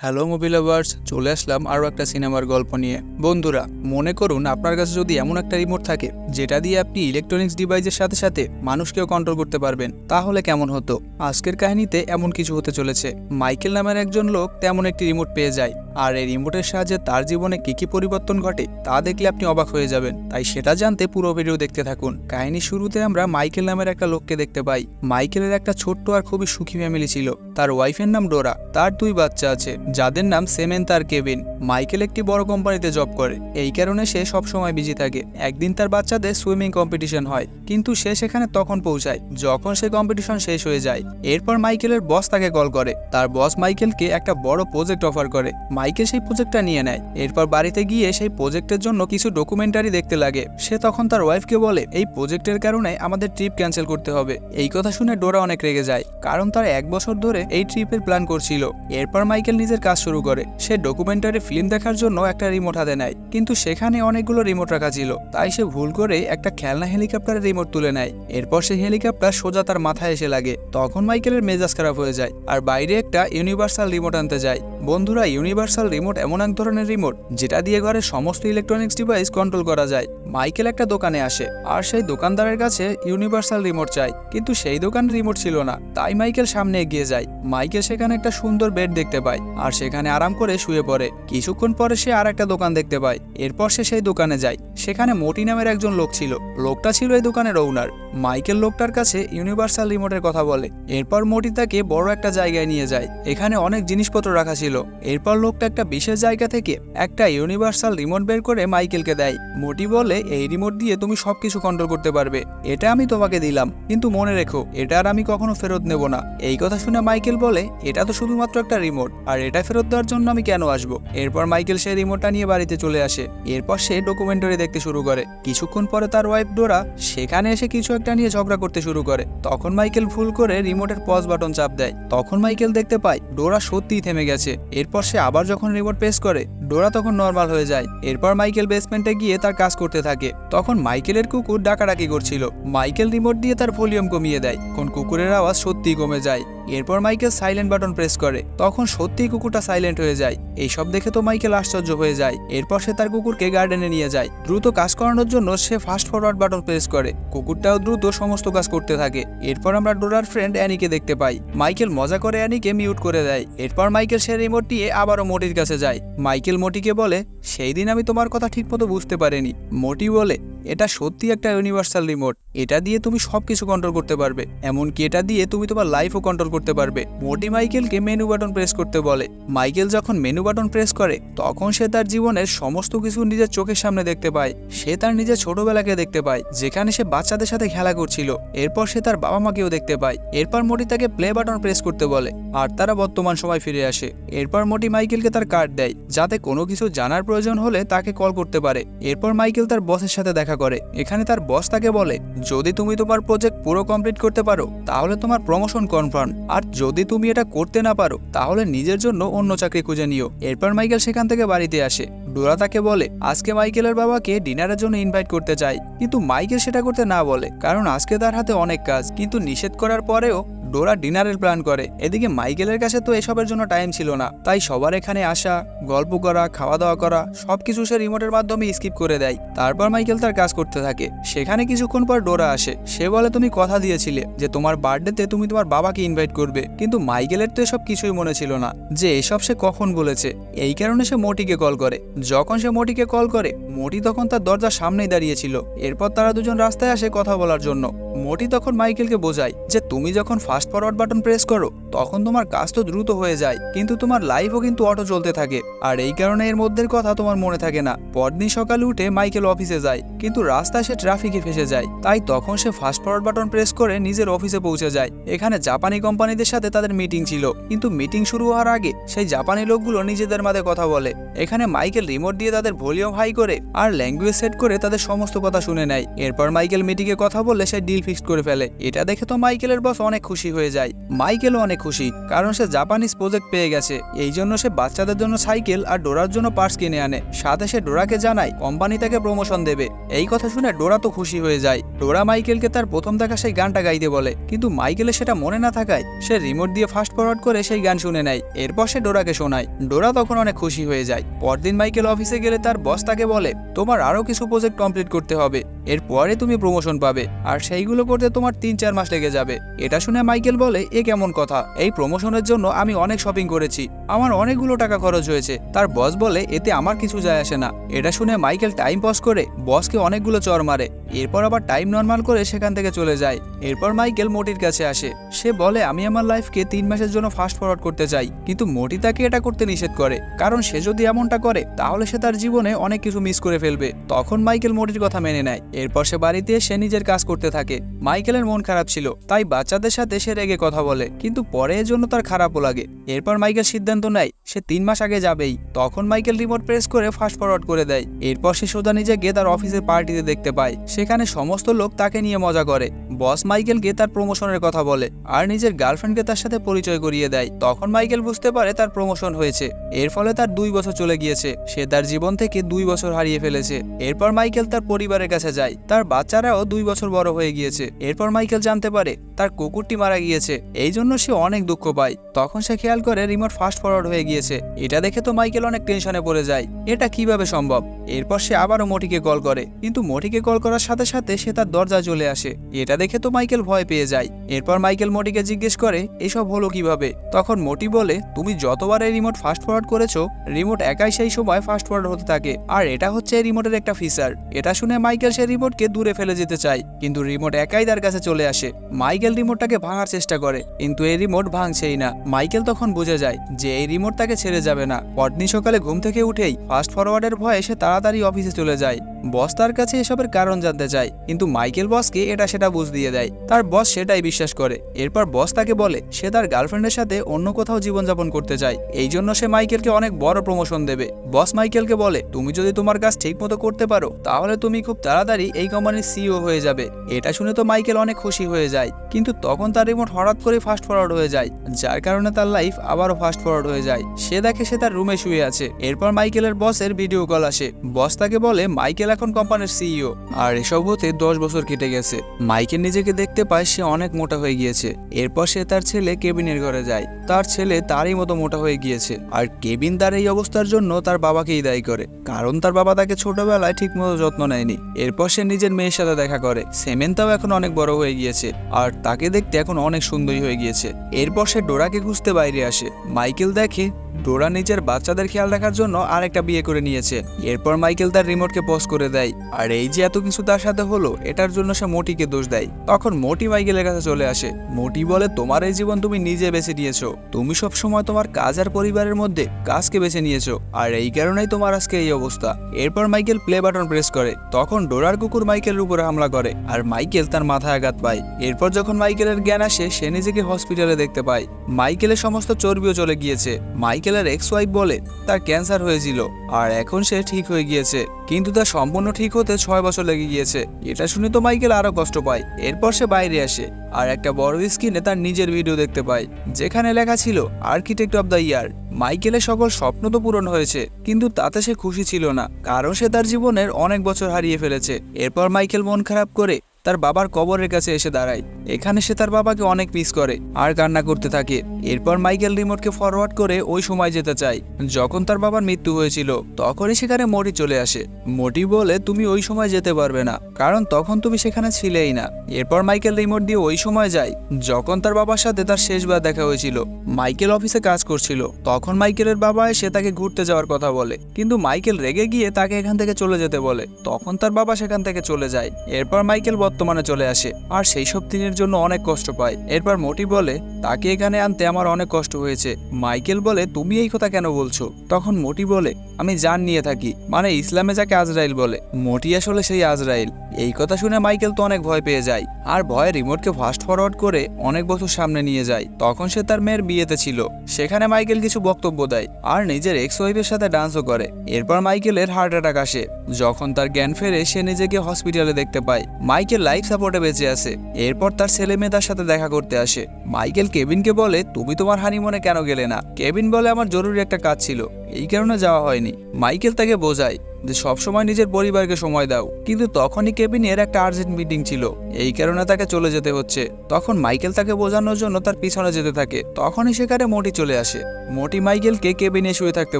Hello movie lovers, চলে আসলাম আরও একটা সিনেমার গল্প নিয়ে। বন্ধুরা, মনে করুন আপনার কাছে যদি এমন একটা রিমোট থাকে যেটা দিয়ে আপনি ইলেকট্রনিক্স ডিভাইসের সাথে সাথে মানুষকেও কন্ট্রোল করতে পারবেন, তাহলে কেমন হতো? আজকের কাহিনীতে এমন কিছু হতে চলেছে। মাইকেল নামের একজন লোক তেমন একটি রিমোট পেয়ে যায়, আর এই রিমোটের সাহায্যে তার জীবনে কি পরিবর্তন ঘটে তা দেখলে আপনি অবাক হয়ে যাবেন। তাই সেটা জানতে পুরো ভিডিও দেখতে থাকুন। কাহিনীর শুরুতে আমরা মাইকেল নামের একটা লোককে দেখতে পাই। মাইকেলের একটা ছোট্ট আর খুবই সুখী ফ্যামিলি ছিল। তার ওয়াইফের নাম ডোরা, তার 2 বাচ্চা আছে যাদের নাম সেমেন্থা আর কেভিন। মাইকেল একটি বড় কোম্পানিতে জব করে, এই কারণে সে সবসময় বিজি থাকে। একদিন তার বাচ্চাদের সুইমিং কম্পিটিশন হয়, কিন্তু সে সেখানে তখন পৌঁছায় যখন সে কম্পিটিশন শেষ হয়ে যায়। এরপর মাইকেলের বস তাকে কল করে। তার বস মাইকেলকে একটা বড় প্রজেক্ট অফার করে। মাইকেল সেই প্রজেক্টটা নিয়ে নেয়। এরপর বাড়িতে গিয়ে সেই প্রজেক্টের জন্য কিছু ডকুমেন্টারি দেখতে লাগে। সে তখন তার ওয়াইফকে বলে, এই প্রজেক্টের কারণে আমাদের ট্রিপ ক্যান্সেল করতে হবে। এই কথা শুনে ডোরা অনেক রেগে যায়, কারণ তার 1 বছর ধরে এই ট্রিপের প্ল্যান করছিল। এরপর মাইকেল নিজের কাজ শুরু করে। সে ডকুমেন্টারি ফিল্ম দেখার জন্য একটা রিমোট হাতে নেয়, কিন্তু সেখানে অনেকগুলো রিমোট রাখা ছিল। তাই সে ভুল করে একটা খেলনা হেলিকপ্টারের রিমোট তুলে নেয়। এরপর সেই হেলিকপ্টার সোজা তার মাথায় এসে লাগে। তখন মাইকেলের মেজাজ খারাপ হয়ে যায়, আর বাইরে একটা ইউনিভার্সাল রিমোট আনতে যায়। বন্ধুরা, ইউনিভার্সাল রিমোট এমন এক ধরনের রিমোট যেটা দিয়ে ঘরের সমস্ত ইলেকট্রনিক্স ডিভাইস কন্ট্রোল করা যায়। মাইকেল একটা দোকানে আসে, আর সেই দোকানদারের কাছে ইউনিভার্সাল রিমোট চায়, কিন্তু সেই দোকানে রিমোট ছিল না। তাই মাইকেল সামনে এগিয়ে যায়। মাইকেল সেখানে একটা সুন্দর বেড দেখতে পায়, আর সেখানে আরাম করে শুয়ে পড়ে। কিছুক্ষণ পরে সে আর একটা দোকান দেখতে পায়। এরপর সে সেই দোকানে যায়। সেখানে মোটি নামের একজন লোক ছিল। লোকটা ছিল এই দোকানের ওনার। মাইকেল লোকটার কাছে ইউনিভার্সাল রিমোটের কথা বলে। এরপর মোটি তাকে বড় একটা জায়গায় নিয়ে যায়। এখানে অনেক জিনিসপত্র রাখা ছিল। এরপর লোকটা একটা বিশেষ জায়গা থেকে একটা ইউনিভার্সাল রিমোট বের করে মাইকেলকে দেয়। মোটি বলে, এই রিমোট দিয়ে তুমি সবকিছু কন্ট্রোল করতে পারবে। এটা আমি তোমাকে দিলাম, কিন্তু মনে রেখো, এটা আর আমি কখনো ফেরত নেব না। এই কথা শুনে মাইকেল বলে, এটা তো শুধুমাত্র একটা রিমোট, আর এটা ফেরত দেওয়ার জন্য আমি কেন আসবো? এরপর মাইকেল সেই রিমোটটা নিয়ে বাড়িতে চলে আসে। এরপর সে ডকুমেন্টারি দেখতে শুরু করে। কিছুক্ষণ পরে তার ওয়াইফ ডোরা সেখানে এসে কিছু একটা নিয়ে ঝগড়া করতে শুরু করে। তখন মাইকেল ভুল করে রিমোটের পজ বাটন চাপ দেয়। তখন মাইকেল দেখতে পায় ডোরা সত্যিই থেমে গেছে। এরপর সে আবার যখন রিমোট প্রেস করে, ডোরা তখন নর্মাল হয়ে যায়। এরপর মাইকেল বেসমেন্টে গিয়ে তার কাজ করতে থাকে। তখন মাইকেলের কুকুর ডাকাডাকি করছিল। মাইকেল রিমোট দিয়ে তার ভলিউম কমিয়ে দেয়। কোন কুকুরের আওয়াজ সত্যিই কমে যায়। এরপর মাইকেল সাইলেন্ট বাটন প্রেস করে। তখন সত্যিই কুকুরটা সাইলেন্ট হয়ে যায়। এইসব দেখে তো মাইকেল আশ্চর্য হয়ে যায়। এরপর সে তার কুকুরকে গার্ডেনে নিয়ে যায়। দ্রুত কাজ করানোর জন্য সে ফাস্ট ফরওয়ার্ড বাটন প্রেস করে। কুকুরটাও দ্রুত সমস্ত কাজ করতে থাকে। এরপর আমরা ডোরার ফ্রেন্ড অ্যানিকে দেখতে পাই। মাইকেল মজা করে অ্যানিকে মিউট করে দেয়। এরপর মাইকেল সে রিমোট নিয়ে আবারও মোটির কাছে যায়। মাইকেল মোটিকে বলে, সেই দিন আমি তোমার কথা ঠিকমতো বুঝতে পারিনি। মোটি বলে, এটা সত্যি একটা ইউনিভার্সাল রিমোট। এটা দিয়ে তুমি সবকিছু কন্ট্রোল করতে পারবে, এমনকি এটা দিয়ে তুমি তোমার লাইফও কন্ট্রোল করতে পারবে। মোটি মাইকেলকে মেনু বাটন প্রেস করতে বলে। মাইকেল যখন মেনু বাটন প্রেস করে, তখন সে তার জীবনের সমস্ত কিছু নিজের চোখের সামনে দেখতে পায়। সে তার নিজের ছোটবেলাকে দেখতে পায়, যেখানে সে বাচ্চাদের সাথে খেলা করছিল। এরপর সে তার বাবা মাকেও দেখতে পায়। এরপর মোটি তাকে প্লে বাটন প্রেস করতে বলে, আর তারা বর্তমান সময় ফিরে আসে। এরপর মোটি মাইকেলকে তার কার্ড দেয়, যাতে কোনো কিছু জানার প্রয়োজন হলে তাকে কল করতে পারে। এরপর মাইকেল তার বসের সাথে দেখা করে। এখানে তার বস তাকে বলে, যদি তুমি তোমার প্রজেক্ট পুরো কমপ্লিট করতে পারো, তাহলে তোমার প্রমোশন কনফার্ম, আর যদি তুমি এটা করতে না পারো, তাহলে নিজের জন্য অন্য চাকরি খুঁজে নিও। এরপর মাইকেল সেখান থেকে বাড়িতে আসে। ডোরা তাকে বলে, আজকে মাইকেলের বাবাকে ডিনারের জন্য ইনভাইট করতে চাই, কিন্তু মাইকেল সেটা করতে না বলে, কারণ আজকে তার হাতে অনেক কাজ। কিন্তু নিষেধ করার পরেও ডোরা ডিনারের প্ল্যান করে। এদিকে মাইকেলের কাছে তো এসবের জন্য টাইম ছিল না। তাই সবার এখানে আসা, গল্প করা, খাওয়া দাওয়া করা সবকিছু সে রিমোটের মাধ্যমে স্কিপ করে দেয়। তারপর মাইকেল তার কাজ করতে থাকে। সেখানে কিছুক্ষণ পর ডোরা আসে। সে বলে, তুমি কথা দিয়েছিলে যে তোমার বার্থডেতে তুমি তোমার বাবাকে ইনভাইট করবে, কিন্তু মাইকেলের তো এসব কিছুই মনে ছিল না যে এসব সে কখন বলেছে। এই কারণে সে মোটিকে কল করে। যখন সে মোটিকে কল করে, মোটি তখন তার দরজার সামনেই দাঁড়িয়েছিল। এরপর তারা দুজন রাস্তায় আসে কথা বলার জন্য। মোটি তখন মাইকেলকে বোঝায় যে তুমি যখন ফাস্ট ফরওয়ার্ড বাটন প্রেস করো, তখন তোমার কাজ তো দ্রুত হয়ে যায়, কিন্তু তোমার লাইফও কিন্তু অটো চলতে থাকে, আর এই কারণে এর মধ্যের কথা তোমার মনে থাকে না। পরদিন সকালে উঠে মাইকেল অফিসে যায়, কিন্তু রাস্তায় সে ট্রাফিকে ফেসে যায়। তাই তখন সে ফাস্ট ফরওয়ার্ড বাটন প্রেস করে নিজের অফিসে পৌঁছে যায়। এখানে জাপানি কোম্পানিদের সাথে তাদের মিটিং ছিল, কিন্তু মিটিং শুরু হওয়ার আগে সেই জাপানি লোকগুলো নিজেদের মাঝে কথা বলে। এখানে মাইকেল রিমোট দিয়ে তাদের ভলিউম হাই করে আর ল্যাঙ্গুয়েজ সেট করে তাদের সমস্ত কথা শুনে নেয়। এরপর মাইকেল মিটিংয়ে কথা বলে সে ডিল ফিক্সড করে ফেলে। এটা দেখে তো মাইকেলের বস অনেক খুশি হয়ে যায়। মাইকেলও অনেক খুশি, কারণ সে জাপানিজ প্রজেক্ট পেয়ে গেছে। এই জন্য সে বাচ্চাদের জন্য সাইকেল আর ডোরার জন্য পার্টস কিনে আনে। সাথে সে ডোরাকে জানায় কোম্পানি তাকে প্রমোশন দেবে। এই কথা শুনে ডোরা তো খুশি হয়ে যায়। ডোরা মাইকেলকে তার প্রথম দেখা সেই গানটা গাইতে বলে, কিন্তু মাইকেলের সেটা মনে না থাকায় সে রিমোট দিয়ে ফাস্ট ফরওয়ার্ড করে সেই গান শুনে নেয়। এরপর সে ডোরাকে শোনায়। ডোরা তখন অনেক খুশি হয়ে যায়। পরদিন মাইকেল অফিসে গেলে তার বস তাকে বলে, তোমার আরো কিছু প্রজেক্ট কমপ্লিট করতে হবে, এরপরে তুমি প্রমোশন পাবে, আর সেইগুলো করতে তোমার 3-4 মাস লেগে যাবে। এটা শুনে মাইকেল বলে, এ কেমন কথা? এই প্রমোশনের জন্য আমি অনেক শপিং করেছি, আমার অনেকগুলো টাকা খরচ হয়েছে। তার বস বলে, এতে আমার কিছু যায় আসে না। এটা শুনে মাইকেল টাইম পজ করে বসকে অনেকগুলো চর মারে। এরপর আবার টাইম নর্মাল করে সেখান থেকে চলে যায়। এরপর মাইকেল মোটির কাছে আসে। সে বলে, আমি আমার লাইফকে 3 মাসের জন্য ফাস্ট ফরওয়ার্ড করতে চাই, কিন্তু মোটি তাকে এটা করতে নিষেধ করে, কারণ সে যদি এমনটা করে তাহলে সে তার জীবনে অনেক কিছু মিস করে ফেলবে। তখন মাইকেল মোটির কথা মেনে নেয়। এরপর সে বাড়িতে এসে নিজের কাজ করতে থাকে। মাইকেলের মন খারাপ ছিল, তাই বাচ্চাদের সাথে সে রেগে কথা বলে, কিন্তু পরে এর জন্য তার খারাপও লাগে। এরপর মাইকেল সিদ্ধান্ত নেয় সে 3 মাস আগে যাবেই। তখন মাইকেল রিমোট প্রেস করে ফাস্ট ফরওয়ার্ড করে দেয়। এরপর সে সোজা নিজেকে তার অফিসের পার্টিতে দেখতে পায়। সেখানে সমস্ত লোক তাকে নিয়ে মজা করে। বস মাইকেলকে তার প্রমোশনের কথা বলে আর নিজের গার্লফ্রেন্ডকে তার সাথে পরিচয় করিয়ে দেয়। তখন মাইকেল বুঝতে পারে তার প্রমোশন হয়েছে। এর ফলে তার 2 বছর চলে গিয়েছে। সে তার জীবন থেকে 2 বছর হারিয়ে ফেলেছে। এরপর মাইকেল তার পরিবারের কাছে যায়। তার বাচ্চারাও 2 বছর বড় হয়ে গিয়েছে। এরপর মাইকেল জানতে পারে তার কুকুরটি মারা গিয়েছে। এই জন্য সে অনেক দুঃখ পায়। তখন সে খেয়াল করে রিমোট ফাস্ট ফরওয়ার্ড হয়ে গিয়েছে। এটা দেখে তো মাইকেল অনেক টেনশনে পড়ে যায়, এটা কিভাবে সম্ভব। এরপর সে আবারও মোটিকে কল করে, কিন্তু মোটিকে কল করার সাথে সাথে সে তার দরজায় চলে আসে। এটা দেখে তো মাইকেল ভয় পেয়ে যায়। এরপর মাইকেল মোটিকে জিজ্ঞেস করে, এসব হলো কিভাবে? তখন মোটি বলে, তুমি যতবার এই রিমোট ফাস্ট ফরওয়ার্ড করেছো, রিমোট একাই সেই সময় ফাস্ট ফরওয়ার্ড হতে থাকে, আর এটা হচ্ছে এই রিমোটের একটা ফিচার। এটা শুনে মাইকেল সে রিমোটকে দূরে ফেলে যেতে চায়, কিন্তু রিমোট একাই তার কাছে চলে আসে। মাইকেল রিমোটটাকে ভাঙার চেষ্টা করে, কিন্তু এই রিমোট ভাঙছেই না। মাইকেল তখন বুঝে যায় যে এই রিমোট তাকে ছেড়ে যাবে না। পরদিন সকালে ঘুম থেকে উঠেই ফাস্ট ফরওয়ার্ডের ভয়ে সে তাড়াতাড়ি অফিসে চলে যায়। বস তার কাছে এসবের কারণ জানতে চায়, কিন্তু মাইকেল বসকে এটা সেটা বুঝ দিয়ে দেয়। তার বস সেটাই বিশ্বাস করে। এরপর বস তাকে বলে সে তার গার্লফ্রেন্ডের সাথে অন্য কোথাও জীবনযাপন করতে চায়, এই জন্য সে মাইকেলকে অনেক বড় প্রমোশন দেবে। বস মাইকেলকে বলে, তুমি যদি তোমার কাজ ঠিক মতো করতে পারো তাহলে তুমি খুব তাড়াতাড়ি এই কোম্পানির সিইও হয়ে যাবে। এটা শুনে তো মাইকেল অনেক খুশি হয়ে যায়, কিন্তু তখন তার রিমোট হঠাৎ করে ফাস্ট ফরওয়ার্ড হয়ে যায়, যার কারণে তার লাইফ আবারও ফাস্ট ফরওয়ার্ড হয়ে যায়। সে দেখে সে তার রুমে শুয়ে আছে। এরপর মাইকেলের বসের ভিডিও কল আসে। বস তাকে বলে মাইকেল এখন কোম্পানির সিইও, আর এসব হতে 10 বছর কেটে গেছে। মাইকেল নিজেকে দেখতে পায় সে অনেক মোটা হয়ে গিয়েছে। এরপর সে তার ছেলে কেবিনের ঘরে যায়। তার ছেলে তারই মতো মোটা হয়ে গিয়েছে, আর কেবিন তার এই অবস্থার জন্য তার বাবাকেই দায়ী করে, কারণ তার বাবা তাকে ছোটবেলায় ঠিকমতো যত্ন নেয়নি। এরপর সে নিজের মেয়ের সাথে দেখা করে। সেমেন্তাও এখন অনেক বড় হয়ে গিয়েছে, আর তাকে দেখতে এখন অনেক সুন্দরী হয়ে গিয়েছে। এরপর সে ডোরাকে খুঁজতে বাইরে আসে। মাইকেল দেখে ডোরা নিজের বাচ্চাদের খেয়াল রাখার জন্য আরেকটা বিয়ে করে নিয়েছে। এরপর মাইকেল তার রিমোটকে পজ করে দেয়, আর এই যে এত কিছু তার সাথে হলো এটার জন্য সে মোটিকে দোষ দেয়। তখন মোটি মাইকেলের কাছে চলে আসে। মোটি বলে, তোমার এই জীবন তুমি নিজে বেছে নিয়েছো, তুমি সব সময় তোমার কাজ আর পরিবারের মধ্যে কাজকে বেছে নিয়েছো, আর এই কারণেই তোমার আজকে এই অবস্থা। এরপর মাইকেল প্লে বাটন প্রেস করে। তখন ডোরার কুকুর মাইকেলের উপরে হামলা করে, আর মাইকেল তার মাথায় আঘাত পায়। এরপর যখন মাইকেলের জ্ঞান আসে সে নিজেকে হসপিটালে দেখতে পায়। মাইকেলের সমস্ত চর্বিও চলে গিয়েছে। মাইকেলের এক্স ওয়াইফ বলে তার ক্যান্সার হয়েছিল, আর এখন সে ঠিক হয়ে গিয়েছে, কিন্তু তা সম্পূর্ণ ঠিক হতে 6 বছর লেগে গিয়েছে। এটা শুনে তো মাইকেল আরো কষ্ট পায়। এরপর সে বাইরে আসে আর একটা বড় স্ক্রিনে তার নিজের ভিডিও দেখতে পায়, যেখানে লেখা ছিল আর্কিটেক্ট অব দ্য ইয়ার। মাইকেলের সকল স্বপ্ন তো পূরণ হয়েছে, কিন্তু তাতে সে খুশি ছিল না, কারণ সে তার জীবনের অনেক বছর হারিয়ে ফেলেছে। এরপর মাইকেল মন খারাপ করে তার বাবার কবরের কাছে এসে দাঁড়ায়। এখানে সে তার বাবাকে অনেক মিস করে আর কান্না করতে থাকে। এরপর মাইকেল রিমোটকে ফরওয়ার্ড করে ওই সময় যেতে চায় যখন তার বাবার মৃত্যু হয়েছিল। তখনই সেখানে মোটি চলে আসে। মোটি বলে, তুমি ওই সময় যেতে পারবে না, কারণ তখন তুমি সেখানে ছিলেই না। এরপর মাইকেল রিমোট দিয়ে ওই সময় যায় যখন তার বাবার সাথে তার শেষবার দেখা হয়েছিল। মাইকেল অফিসে কাজ করছিল। তখন মাইকেলের বাবা এসে তাকে ঘুরতে যাওয়ার কথা বলে, কিন্তু মাইকেল রেগে গিয়ে তাকে এখান থেকে চলে যেতে বলে। তখন তার বাবা সেখান থেকে চলে যায়। এরপর মাইকেল বর্তমানে চলে আসে আর সেই সব দিনের জন্য অনেক কষ্ট পায়। এরপর মোটি বলে, তাকে এখানে আনতে আমার অনেক কষ্ট হয়েছে। মাইকেল বলে, তুমি এই কথা কেন বলছো? তখন মোটি বলে, আমি জান নিয়ে থাকি, মানে ইসলামে যাকে আজরাইল বলে। মোটি আসলে সেই আজরাইল। এই কথা শুনে মাইকেল তো অনেক ভয় পেয়ে যায়, আর ভয়ে রিমোটকে ফাস্ট ফরওয়ার্ড করে অনেক বছর সামনে নিয়ে যায়। তখন সে তার মেয়ের বিয়েতে ছিল। সেখানে মাইকেল কিছু বক্তব্য দেয় আর নিজের এক্স ওয়াইফের সাথে ডান্সও করে। এরপর মাইকেলের হার্ট অ্যাটাক আসে। যখন তার জ্ঞান ফেরে সে নিজেকে হসপিটালে দেখতে পায়। মাইকেল লাইফ সাপোর্টে বেঁচে আছে। এরপর তার ছেলে মেয়ে তার সাথে দেখা করতে আসে। মাইকেল কেভিনকে বলে, তুমি তোমার হানিমুনে কেন গেলে না? কেভিন বলে, আমার জরুরি একটা কাজ ছিল, এই কারণে যাওয়া হয়নি। মাইকেল তাকে বোঝায় যে সবসময় নিজের পরিবারকে সময় দাও, কিন্তু তখনই কেভিনের একটা আর্জেন্ট মিটিং ছিল, এই কারণে তাকে চলে যেতে হচ্ছে। তখন মাইকেল তাকে বোঝানোর জন্য তার পিছনে যেতে থাকে। তখনই সেখানে মোটি চলে আসে। মোটি মাইকেলকে কেবিনে শুয়ে থাকতে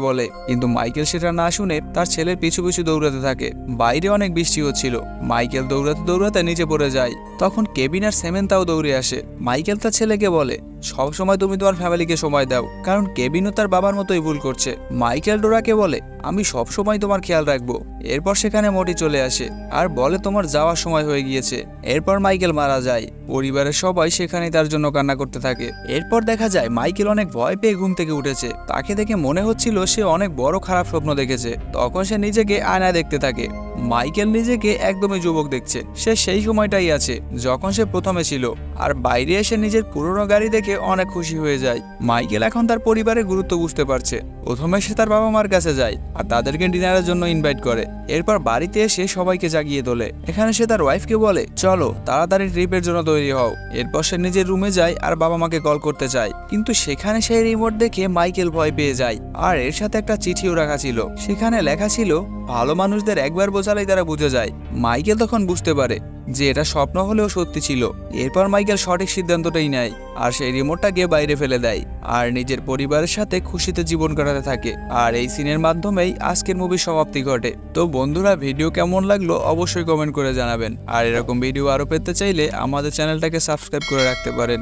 বলে, কিন্তু মাইকেল সেটা না শুনে তার ছেলের পিছু পিছু দৌড়াতে থাকে। বাইরে অনেক বৃষ্টি হচ্ছিল। মাইকেল দৌড়াতে দৌড়াতে নিচে পড়ে যায়। তখন কেবিন আর সেমেন্তাও দৌড়ে আসে। মাইকেল তার ছেলেকে বলে, সবসময় তুমি তোমার ফ্যামিলিকে সময় দাও, কারণ কেবিনও তার বাবার মতোই ভুল করছে। মাইকেল ডোরাকে বলে, আমি সবসময় তোমার খেয়াল রাখবো। এরপর সেখানে মোটি চলে আসে আর বলে, তোমার যাওয়ার সময় হয়ে গিয়েছে। এরপর মাইকেল মারা যায়। পরিবারের সবাই সেখানে তার জন্য কান্না করতে থাকে। এরপর দেখা যায় মাইকেল অনেক ভয় পেয়ে ঘুম থেকে উঠেছে। তাকে দেখে মনে হচ্ছিল সে অনেক বড় খারাপ স্বপ্ন দেখেছে। তখন সে নিজেকে আয়নায় দেখতে থাকে। মাইকেল নিজেকে একদমই যুবক দেখছে। সে সেই সময়টাই আছে যখন সে প্রথমে ছিল। আর বাইরে এসে নিজের পুরনো গাড়ি দেখে অনেক খুশি হয়ে যায়। মাইকেল এখন তার পরিবারের গুরুত্ব বুঝতে পারছে। প্রথমে সে তার বাবা মার কাছে যায় আর তাদেরকে ডিনারের জন্য ইনভাইট করে। এরপর বাড়িতে এসে সবাইকে জাগিয়ে তোলে। এখানে সে তার ওয়াইফকে বলে, চলো তাড়াতাড়ি ট্রিপের জন্য তৈরি হও। এরপর সে নিজের রুমে যায় আর বাবা মাকে কল করতে চায়, কিন্তু সেখানে সেই রিমোট দেখে মাইকেল ভয় পেয়ে যায়। আর এর সাথে একটা চিঠিও রাখা ছিল। সেখানে লেখা ছিল, ভালো মানুষদের একবার বোঝালেই তারা বুঝে যায়। মাইকেল তখন বুঝতে পারে যে এটা স্বপ্ন হলেও সত্যি ছিল। এরপর মাইকেল সঠিক সিদ্ধান্তটাই নেয় আর সেই রিমোটটাকে বাইরে ফেলে দেয় আর নিজের পরিবারের সাথে খুশিতে জীবন কাটাতে থাকে। আর এই সিনের মাধ্যমেই আজকের মুভির সমাপ্তি ঘটে। তো বন্ধুরা, ভিডিও কেমন লাগলো অবশ্যই কমেন্ট করে জানাবেন। আর এরকম ভিডিও আরো পেতে চাইলে আমাদের চ্যানেলটাকে সাবস্ক্রাইব করে রাখতে পারেন।